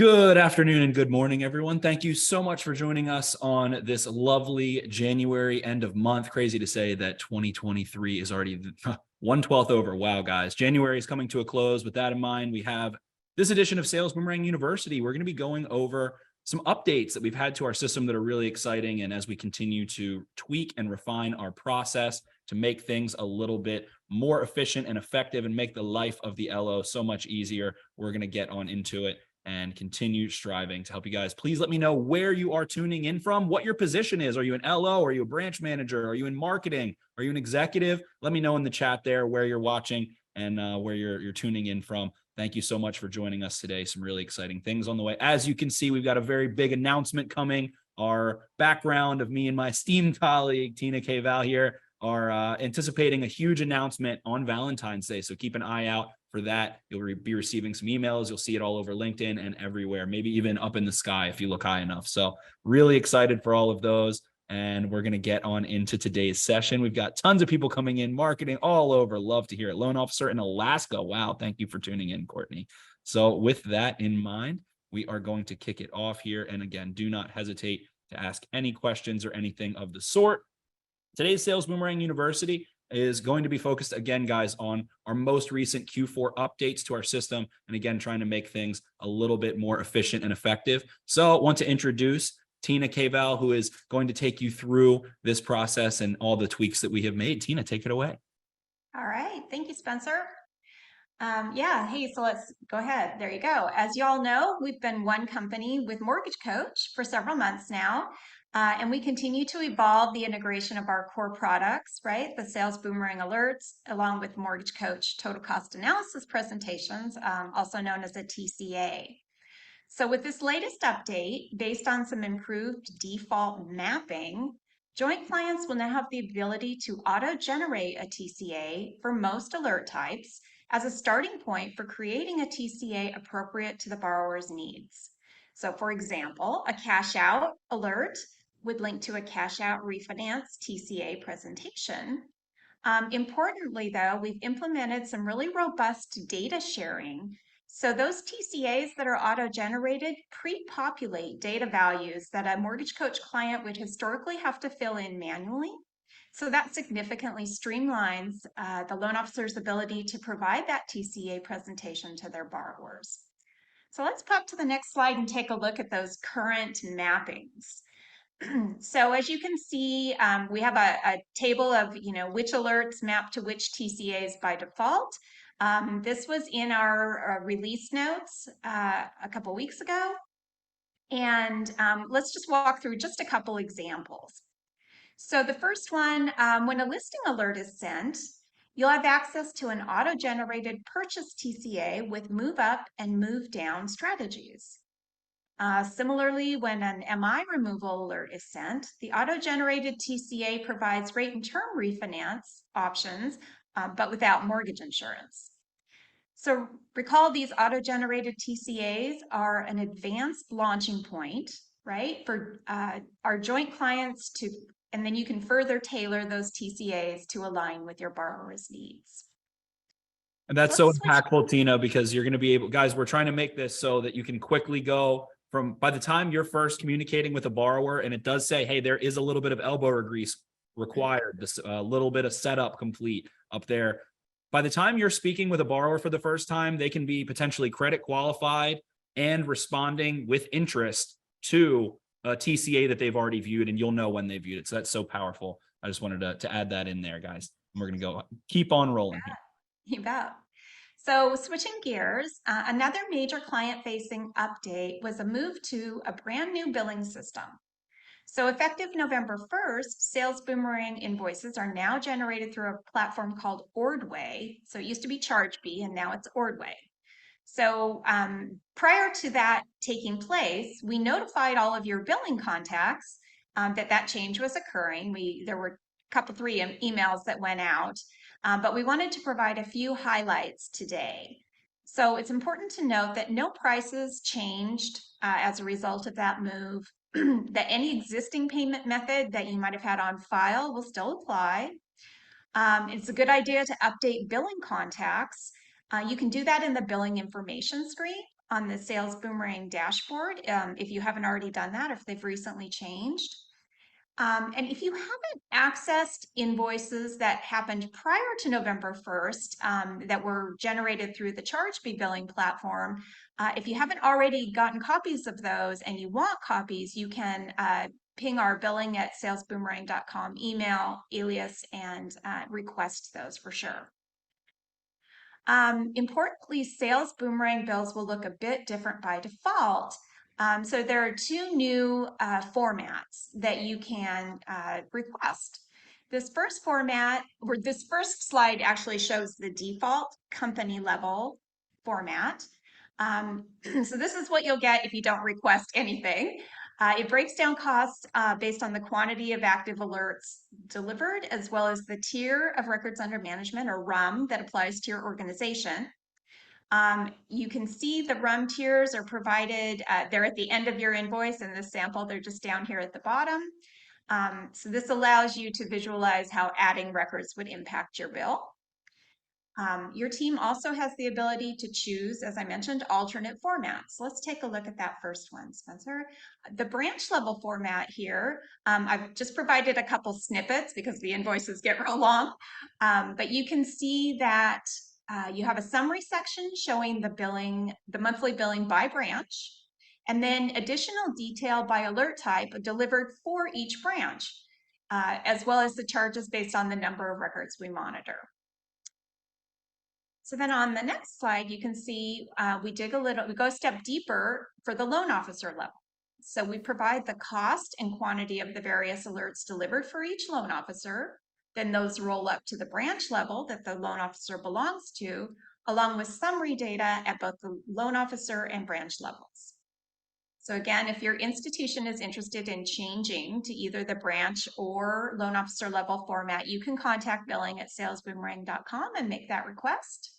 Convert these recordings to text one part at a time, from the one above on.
Good afternoon and good morning, everyone. Thank you so much for joining us on this lovely January end of month. Crazy to say that 2023 is already 1/12 over. Wow, guys. January is coming to a close. With that in mind, we have this edition of Sales Boomerang University. We're going to be going over some updates that we've had to our system that are really exciting. And as we continue to tweak and refine our process to make things a little bit more efficient and effective and make the life of the LO so much easier, we're going to get on into it and continue striving to help you guys. Please let me know where you are tuning in from, what your position is. Are you an LO? Are you a branch manager? Are you in marketing? Are you an executive? Let me know in the chat there where you're watching and where you're tuning in from. Thank you so much for joining us today. Some really exciting things on the way. As you can see, we've got a very big announcement coming. Our background of me and my esteemed colleague, Tina K. Val here, are anticipating a huge announcement on Valentine's Day. So keep an eye out for that. You'll be receiving some emails. You'll see it all over LinkedIn and everywhere, maybe even up in the sky if you look high enough. So really excited for all of those. And we're going to get on into today's session. We've got tons of people coming in, marketing all over. Love to hear it. Loan officer in Alaska. Wow. Thank you for tuning in, Courtney. So with that in mind, we are going to kick it off here. And again, do not hesitate to ask any questions or anything of the sort. Today's Sales Boomerang University is going to be focused again, guys, on our most recent Q4 updates to our system. And again, trying to make things a little bit more efficient and effective. So I want to introduce Tina K-Val, who is going to take you through this process and all the tweaks that we have made. Tina, take it away. All right. Thank you, Spencer. Hey, so let's go ahead. There you go. As you all know, we've been one company with MortgageCoach for several months now. And we continue to evolve the integration of our core products, right? The Sales Boomerang alerts, along with MortgageCoach total cost analysis presentations, also known as a TCA. So with this latest update, based on some improved default mapping, joint clients will now have the ability to auto-generate a TCA for most alert types as a starting point for creating a TCA appropriate to the borrower's needs. So for example, a cash out alert would link to a cash out refinance TCA presentation. Importantly, though, we've implemented some really robust data sharing. So those TCAs that are auto-generated pre-populate data values that a MortgageCoach client would historically have to fill in manually. So that significantly streamlines the loan officer's ability to provide that TCA presentation to their borrowers. So let's pop to the next slide and take a look at those current mappings. So as you can see, we have a table of which alerts map to which TCAs by default. This was in our release notes a couple weeks ago. And let's just walk through just a couple examples. So the first one, when a listing alert is sent, you'll have access to an auto-generated purchase TCA with move up and move down strategies. Similarly, when an MI removal alert is sent, the auto-generated TCA provides rate and term refinance options, but without mortgage insurance. So recall these auto-generated TCAs are an advanced launching point, right, for our joint clients to, and then you can further tailor those TCAs to align with your borrower's needs. And that's so impactful, Tina, because you're going to be able, guys, we're trying to make this so that you can quickly go from, by the time you're first communicating with a borrower and it does say, hey, there is a little bit of elbow grease required, this little bit of setup complete up there. By the time you're speaking with a borrower for the first time, they can be potentially credit qualified and responding with interest to a TCA that they've already viewed, and you'll know when they viewed it. So that's so powerful. I just wanted to add that in there, guys. And we're going to go keep on rolling here. You bet. So switching gears, another major client-facing update was a move to a brand new billing system. So effective November 1st, Sales Boomerang invoices are now generated through a platform called Ordway. So it used to be ChargeBee and now it's Ordway. So prior to that taking place, we notified all of your billing contacts that change was occurring. There were three emails that went out. But we wanted to provide a few highlights today. So it's important to note that no prices changed as a result of that move, that any existing payment method that you might have had on file will still apply. It's a good idea to update billing contacts. You can do that in the billing information screen on the Sales Boomerang dashboard if you haven't already done that, or if they've recently changed. And if you haven't accessed invoices that happened prior to November 1st that were generated through the ChargeBee billing platform, if you haven't already gotten copies of those and you want copies, you can ping our billing@salesboomerang.com email, alias, and request those for sure. Importantly, Sales Boomerang bills will look a bit different by default. So there are two new formats that you can request. This first format, or this first slide actually shows the default company level format. So this is what you'll get if you don't request anything. It breaks down costs based on the quantity of active alerts delivered, as well as the tier of records under management, or RUM, that applies to your organization. You can see the RUM tiers are provided, they're at the end of your invoice. In this sample, they're just down here at the bottom. So this allows you to visualize how adding records would impact your bill. Your team also has the ability to choose, as I mentioned, alternate formats. Let's take a look at that first one, Spencer. The branch level format here, I've just provided a couple snippets because the invoices get real long, but you can see that you have a summary section showing the monthly billing by branch, and then additional detail by alert type delivered for each branch, as well as the charges based on the number of records we monitor. So then on the next slide, you can see we go a step deeper for the loan officer level. So we provide the cost and quantity of the various alerts delivered for each loan officer. Then those roll up to the branch level that the loan officer belongs to, along with summary data at both the loan officer and branch levels. So again, if your institution is interested in changing to either the branch or loan officer level format, you can contact billing@salesboomerang.com and make that request.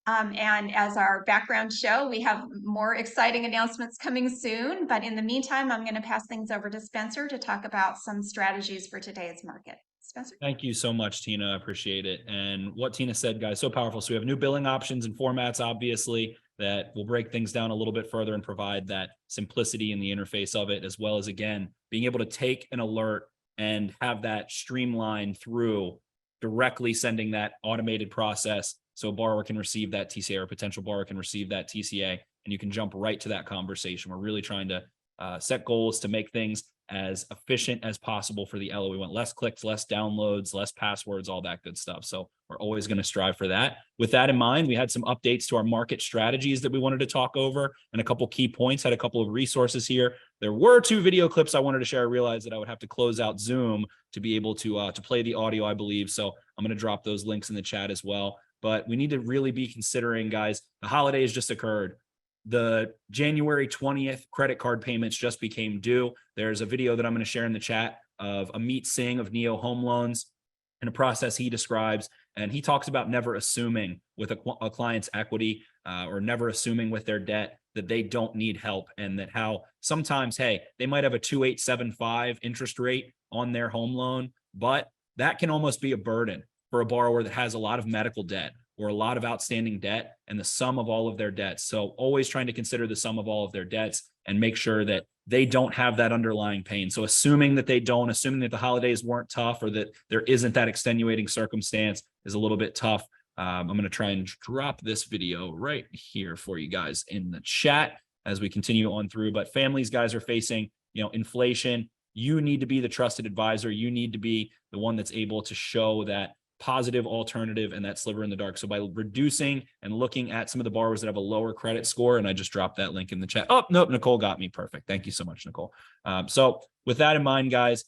And as our background show, we have more exciting announcements coming soon. But in the meantime, I'm going to pass things over to Spencer to talk about some strategies for today's market. Spencer? Thank you so much, Tina. I appreciate it. And what Tina said, guys, so powerful. So we have new billing options and formats, obviously, that will break things down a little bit further and provide that simplicity in the interface of it, as well as, again, being able to take an alert and have that streamlined through directly sending that automated process. So a borrower can receive that TCA, or a potential borrower can receive that TCA, and you can jump right to that conversation. We're really trying to set goals to make things as efficient as possible for the LO. We want less clicks, less downloads, less passwords, all that good stuff. So we're always going to strive for that. With that in mind, we had some updates to our market strategies that we wanted to talk over, and a couple key points, had a couple of resources here. There were 2 video clips I wanted to share. I realized that I would have to close out Zoom to be able to play the audio, I believe. So I'm going to drop those links in the chat as well. But we need to really be considering, guys, the holidays just occurred. The January 20th credit card payments just became due. There's a video that I'm going to share in the chat of Amit Singh of Neo Home Loans and a process he describes. And he talks about never assuming with a client's equity or never assuming with their debt that they don't need help, and that how sometimes, hey, they might have a 2.875 interest rate on their home loan, but that can almost be a burden for a borrower that has a lot of medical debt or a lot of outstanding debt and the sum of all of their debts. So always trying to consider the sum of all of their debts and make sure that they don't have that underlying pain. So assuming that they don't, assuming that the holidays weren't tough or that there isn't that extenuating circumstance is a little bit tough. I'm going to try and drop this video right here for you guys in the chat as we continue on through. But families, guys, are facing, inflation. You need to be the trusted advisor. You need to be the one that's able to show that positive alternative and that sliver in the dark. So by reducing and looking at some of the borrowers that have a lower credit score, and I just dropped that link in the chat. Oh, nope, Nicole got me. Perfect. Thank you so much, Nicole. So with that in mind, guys,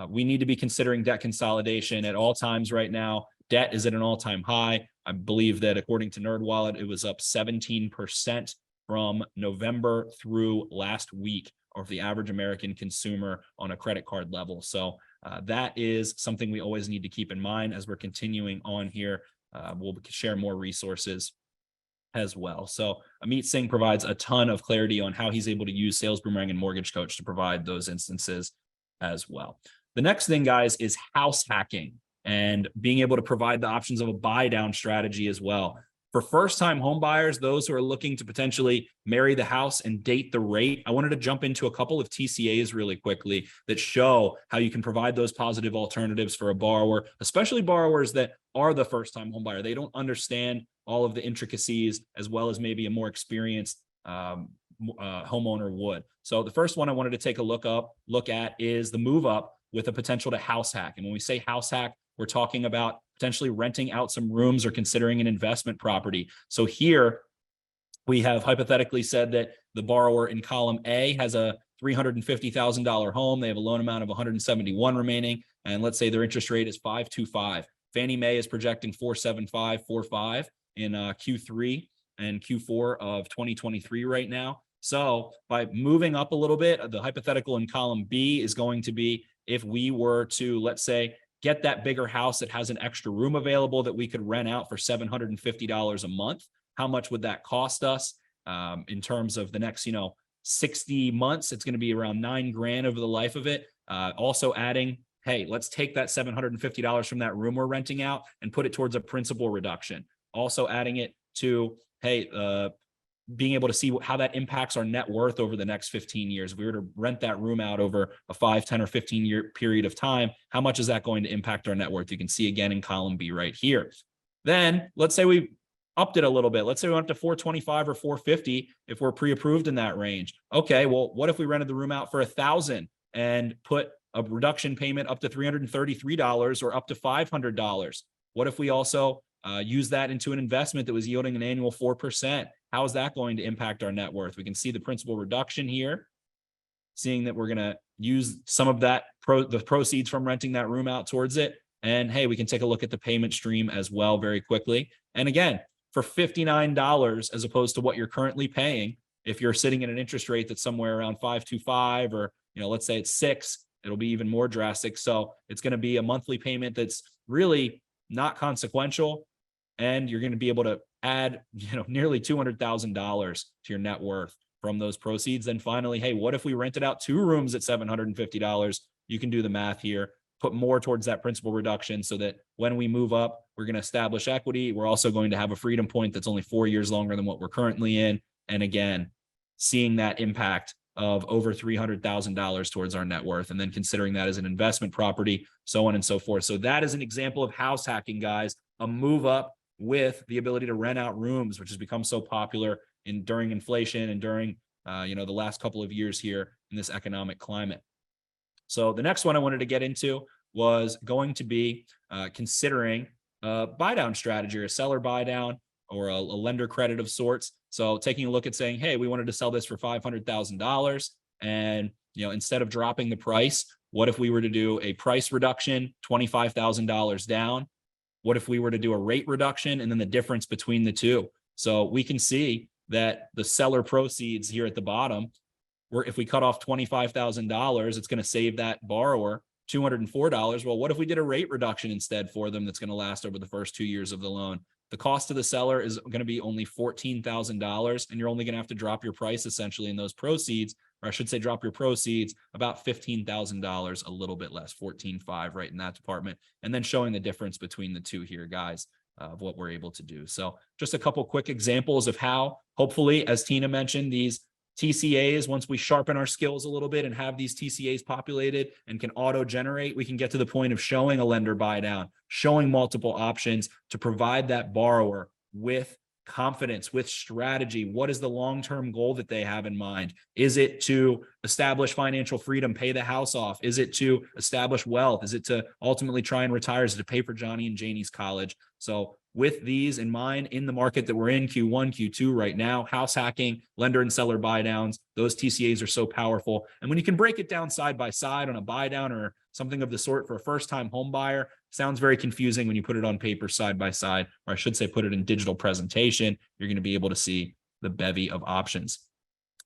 we need to be considering debt consolidation at all times right now. Debt is at an all-time high. I believe that according to NerdWallet, it was up 17% from November through last week of the average American consumer on a credit card level. So that is something we always need to keep in mind as we're continuing on here. We'll share more resources as well. So Amit Singh provides a ton of clarity on how he's able to use Sales Boomerang and MortgageCoach to provide those instances as well. The next thing, guys, is house hacking and being able to provide the options of a buy down strategy as well. For first-time home buyers, those who are looking to potentially marry the house and date the rate, I wanted to jump into a couple of TCAs really quickly that show how you can provide those positive alternatives for a borrower, especially borrowers that are the first-time home buyer. They don't understand all of the intricacies as well as maybe a more experienced homeowner would. So the first one I wanted to take a look at is the move up with a potential to house hack. And when we say house hack, we're talking about potentially renting out some rooms or considering an investment property. So here we have hypothetically said that the borrower in column A has a $350,000 home. They have a loan amount of 171 remaining. And let's say their interest rate is 5.25. Fannie Mae is projecting 4.7545 in Q3 and Q4 of 2023 right now. So by moving up a little bit, the hypothetical in column B is going to be if we were to, let's say, get that bigger house that has an extra room available that we could rent out for $750 a month. How much would that cost us in terms of the next, 60 months? It's going to be around $9,000 over the life of it. Also adding, hey, let's take that $750 from that room we're renting out and put it towards a principal reduction. Also adding it to, hey, being able to see how that impacts our net worth over the next 15 years. If we were to rent that room out over a 5, 10, or 15-year period of time, how much is that going to impact our net worth? You can see again in column B right here. Then let's say we upped it a little bit. Let's say we went up to 425 or 450 if we're pre-approved in that range. Okay, well, what if we rented the room out for $1,000 and put a reduction payment up to $333 or up to $500? What if we also use that into an investment that was yielding an annual 4%? How is that going to impact our net worth? We can see the principal reduction here, seeing that we're going to use some of that the proceeds from renting that room out towards it. And hey, we can take a look at the payment stream as well very quickly. And again, for $59 as opposed to what you're currently paying, if you're sitting at an interest rate that's somewhere around 5.25 or let's say it's 6, it'll be even more drastic. So it's going to be a monthly payment that's really not consequential, and you're going to be able to add nearly $200,000 to your net worth from those proceeds. Then finally, hey, what if we rented out 2 rooms at $750? You can do the math here, put more towards that principal reduction so that when we move up, we're going to establish equity. We're also going to have a freedom point that's only 4 years longer than what we're currently in. And again, seeing that impact of over $300,000 towards our net worth, and then considering that as an investment property, so on and so forth. So that is an example of house hacking, guys, a move up with the ability to rent out rooms, which has become so popular during inflation and during the last couple of years here in this economic climate. So the next one I wanted to get into was going to be considering a buy down strategy, or a seller buy down, or a lender credit of sorts. So taking a look at saying, hey, we wanted to sell this for $500,000, and instead of dropping the price, what if we were to do a price reduction, $25,000 down? What if we were to do a rate reduction and then the difference between the two? So we can see that the seller proceeds here at the bottom, where if we cut off $25,000, it's going to save that borrower $204. Well, what if we did a rate reduction instead for them that's going to last over the first 2 years of the loan? The cost to the seller is going to be only $14,000, and you're only going to have to drop your price essentially in those proceeds, or I should say drop your proceeds about $15,000, a little bit less, 14.5 right in that department. And then showing the difference between the two here, guys, of what we're able to do. So just a couple quick examples of how, hopefully, as Tina mentioned, these TCAs, once we sharpen our skills a little bit and have these TCAs populated and can auto-generate, we can get to the point of showing a lender buy down, showing multiple options to provide that borrower with confidence, with strategy. What is the long-term goal that they have in mind? Is it to establish financial freedom, pay the house off? Is it to establish wealth? Is it to ultimately try and retire? Is it to pay for Johnny and Janie's college? So with these in mind, in the market that we're in, Q1, Q2 right now, house hacking, lender and seller buy downs, those TCAs are so powerful. And when you can break it down side by side on a buy down or something of the sort for a first-time home buyer, sounds very confusing when you put it on paper side by side, or I should say put it in digital presentation. You're going to be able to see the bevy of options.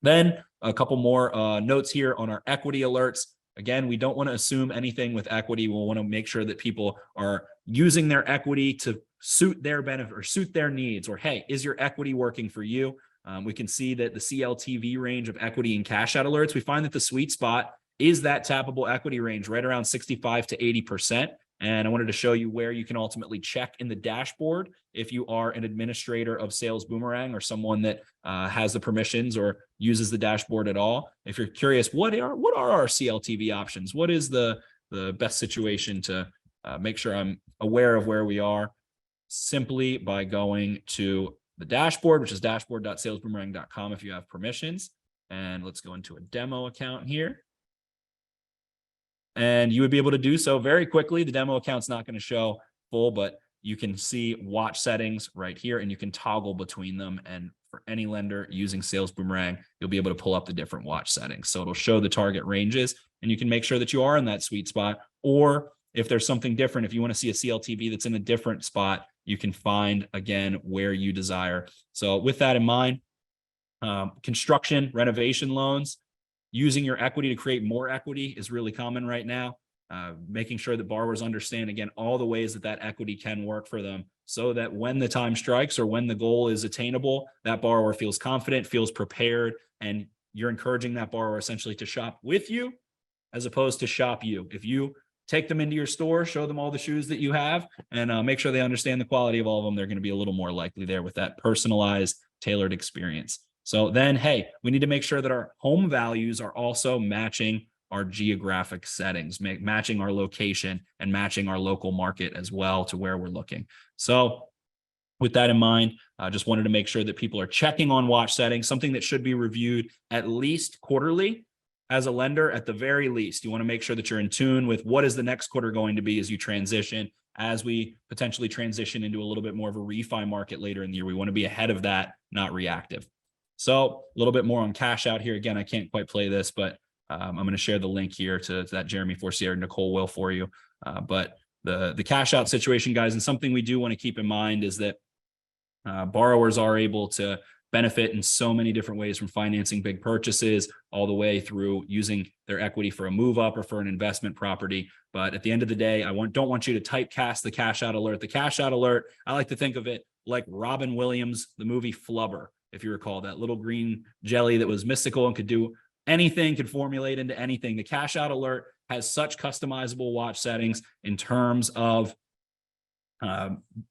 Then a couple more notes here on our equity alerts. Again, we don't want to assume anything with equity. We'll want to make sure that people are using their equity to suit their benefit or suit their needs, or hey, is your equity working for you? We can see that the CLTV range of equity and cash out alerts, we find that the sweet spot is that tappable equity range right around 65 to 80%. And I wanted to show you where you can ultimately check in the dashboard if you are an administrator of Sales Boomerang or someone that has the permissions or uses the dashboard at all. If you're curious, what are our CLTV options? What is the best situation to make sure I'm aware of where we are? Simply by going to the dashboard, which is dashboard.salesboomerang.com if you have permissions. And let's go into a demo account here. And you would be able to do so very quickly. The demo account's not going to show full, but you can see watch settings right here, and you can toggle between them. And for any lender using Sales Boomerang, you'll be able to pull up the different watch settings. So it'll show the target ranges, and you can make sure that you are in that sweet spot. Or if there's something different, if you want to see a CLTV that's in a different spot, you can find, again, where you desire. So with that in mind, construction, renovation loans, using your equity to create more equity is really common right now. Making sure that borrowers understand, again, all the ways that that equity can work for them so that when the time strikes or when the goal is attainable, that borrower feels confident, feels prepared, and you're encouraging that borrower essentially to shop with you as opposed to shop you. If you take them into your store, show them all the shoes that you have, and make sure they understand the quality of all of them, they're going to be a little more likely there with that personalized, tailored experience. So then, hey, we need to make sure that our home values are also matching our geographic settings, matching our location and matching our local market as well to where we're looking. So with that in mind, I just wanted to make sure that people are checking on watch settings, something that should be reviewed at least quarterly. As a lender, at the very least, you want to make sure that you're in tune with what is the next quarter going to be as you transition, as we potentially transition into a little bit more of a refi market later in the year. We want to be ahead of that, not reactive. So a little bit more on cash out here. Again, I can't quite play this, but I'm going to share the link here to that Jeremy Forcier, Nicole will for you. But the cash out situation, guys, and something we do want to keep in mind is that borrowers are able to benefit in so many different ways, from financing big purchases all the way through using their equity for a move up or for an investment property. But at the end of the day, don't want you to typecast the cash out alert. The cash out alert, I like to think of it like Robin Williams, the movie Flubber, if you recall, that little green jelly that was mystical and could do anything, could formulate into anything. The cash out alert has such customizable watch settings in terms of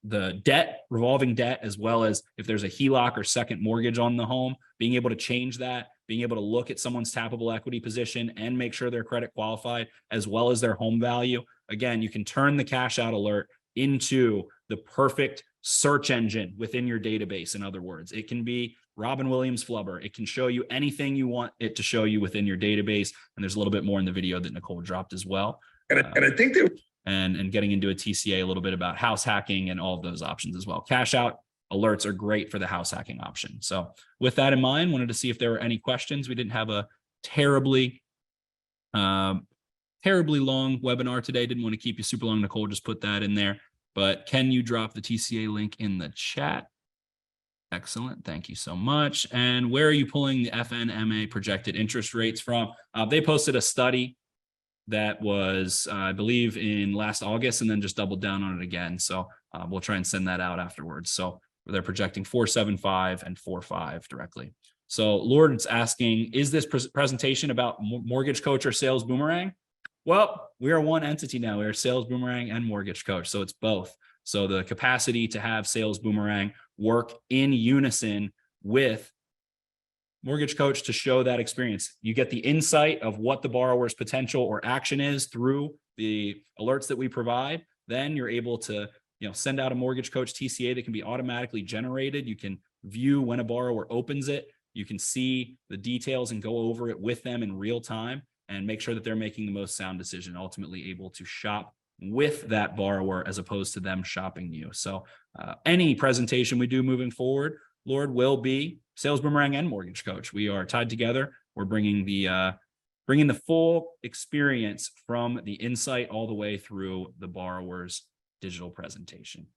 the debt, revolving debt, as well as if there's a HELOC or second mortgage on the home, being able to change that, being able to look at someone's tappable equity position and make sure they're credit qualified, as well as their home value. Again, you can turn the cash out alert into the perfect search engine within your database. In other words, it can be Robin Williams Flubber. It can show you anything you want it to show you within your database. And there's a little bit more in the video that Nicole dropped as well. And I think that and getting into a TCA a little bit about house hacking and all of those options as well. Cash out alerts are great for the house hacking option. So with that in mind, wanted to see if there were any questions. We didn't have a terribly long webinar today. Didn't want to keep you super long. Nicole just put that in there. But can you drop the TCA link in the chat? Excellent. Thank you so much. And where are you pulling the FNMA projected interest rates from? They posted a study that was, I believe, in last August, and then just doubled down on it again. So we'll try and send that out afterwards. So they're projecting 4.75 and 4.5 directly. So Lord's asking, is this presentation about MortgageCoach or Sales Boomerang? Well, we are one entity now. We are Sales Boomerang and MortgageCoach. So it's both. So the capacity to have Sales Boomerang work in unison with MortgageCoach to show that experience. You get the insight of what the borrower's potential or action is through the alerts that we provide. Then you're able to, send out a MortgageCoach TCA that can be automatically generated. You can view when a borrower opens it. You can see the details and go over it with them in real time and make sure that they're making the most sound decision, ultimately able to shop with that borrower as opposed to them shopping you. So any presentation we do moving forward, Lord, will be Sales Boomerang and MortgageCoach. We are tied together. We're bringing the full experience from the insight all the way through the borrower's digital presentation.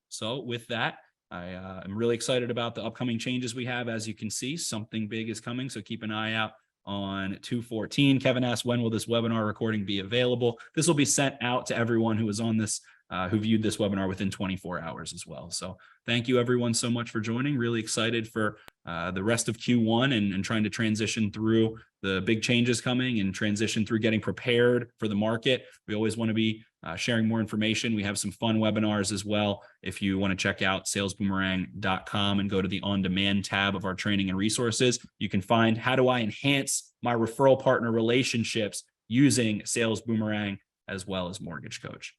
So with that, I am really excited about the upcoming changes we have. As you can see, something big is coming. So keep an eye out on 2/14. Kevin asked, when will this webinar recording be available? This will be sent out to everyone who is on this, who viewed this webinar within 24 hours as well. So thank you everyone so much for joining. Really excited for the rest of Q1 and trying to transition through the big changes coming and transition through getting prepared for the market. We always want to be sharing more information. We have some fun webinars as well. If you want to check out salesboomerang.com and go to the on-demand tab of our training and resources, you can find how do I enhance my referral partner relationships using Sales Boomerang as well as Mortgage Coach.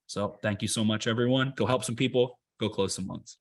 So thank you so much, everyone. Go help some people, go close some loans.